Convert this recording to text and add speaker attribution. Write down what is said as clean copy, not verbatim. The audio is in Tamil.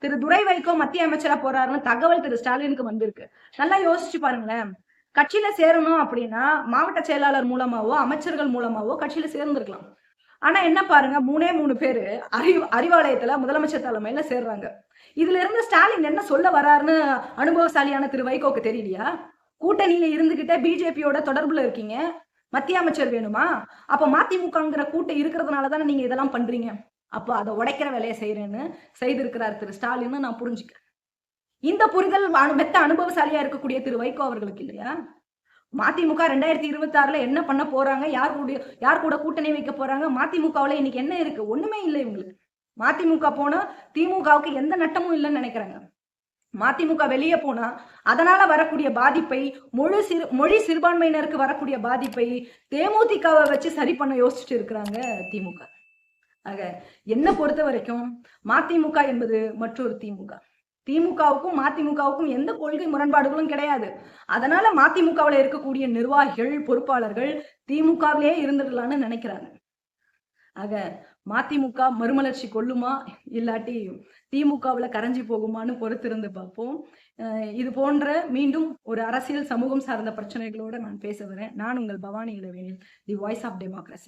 Speaker 1: திரு துரை வைகோ மத்திய அமைச்சரா போறாருன்னு தகவல் திரு ஸ்டாலினுக்கு வந்திருக்கு. நல்லா யோசிச்சு பாருங்களேன். கட்சியில சேரணும் அப்படின்னா மாவட்ட செயலாளர் மூலமாவோ அமைச்சர்கள் மூலமாவோ கட்சியில சேர்ந்திருக்கலாம். ஆனா என்ன பாருங்க, 3 பேரு அறிவாலயத்துல முதலமைச்சர் தலைமையில சேர்றாங்க. இதுல இருந்து ஸ்டாலின் என்ன சொல்ல வர்றாருன்னு அனுபவசாலியான திரு வைகோக்கு தெரியலையா? கூட்டணியில இருந்துகிட்டே பிஜேபியோட தொடர்புல இருக்கீங்க, மத்திய அமைச்சர் வேணுமா? அப்ப மதிமுகங்கிற கூட்டம் இருக்கிறதுனாலதானே நீங்க இதெல்லாம் பண்றீங்க. அப்ப அதை உடைக்கிற வேலையை செய்யறேன்னு செய்திருக்கிறார் திரு ஸ்டாலின் நான் புரிஞ்சுக்கிறேன். இந்த புரிதல் மெத்த அனுபவசாலியா இருக்கக்கூடிய திரு வைகோ அவர்களுக்கு இல்லையா? மதிமுக 2026ல என்ன பண்ண போறாங்க, யார் கூட கூட்டணி வைக்க போறாங்க, மதிமுகவுல இன்னைக்கு என்ன இருக்கு? ஒண்ணுமே இல்லை இவங்களுக்கு. மதிமுக போனா திமுகவுக்கு எந்த நட்டமும் இல்லைன்னு நினைக்கிறாங்க. மதிமுக வெளியே போனா அதனால வரக்கூடிய பாதிப்பை, மொழி சிறுபான்மையினருக்கு வரக்கூடிய பாதிப்பை தேமுதிகவை வச்சு சரி பண்ண யோசிச்சுட்டு இருக்கிறாங்க திமுக. ஆக என்ன பொறுத்த வரைக்கும் மதிமுக என்பது மற்றொரு திமுக. திமுகவுக்கும் மதிமுகவுக்கும் எந்த கொள்கை முரண்பாடுகளும் கிடையாது. அதனால மதிமுகவில் இருக்கக்கூடிய நிர்வாகிகள், பொறுப்பாளர்கள் திமுகவிலே இருந்துடலாம்னு நினைக்கிறாங்க. ஆக மதிமுக மறுமலர்ச்சி கொள்ளுமா, இல்லாட்டி திமுகவில் கரைஞ்சி போகுமான்னு பொறுத்திருந்து பார்ப்போம். இது போன்ற மீண்டும் ஒரு அரசியல் சமூகம் சார்ந்த பிரச்சனைகளோட நான் பேச வரேன். நான் உங்கள் பவானி இளவேனில், தி வாய்ஸ் ஆஃப் டெமோக்ரஸி.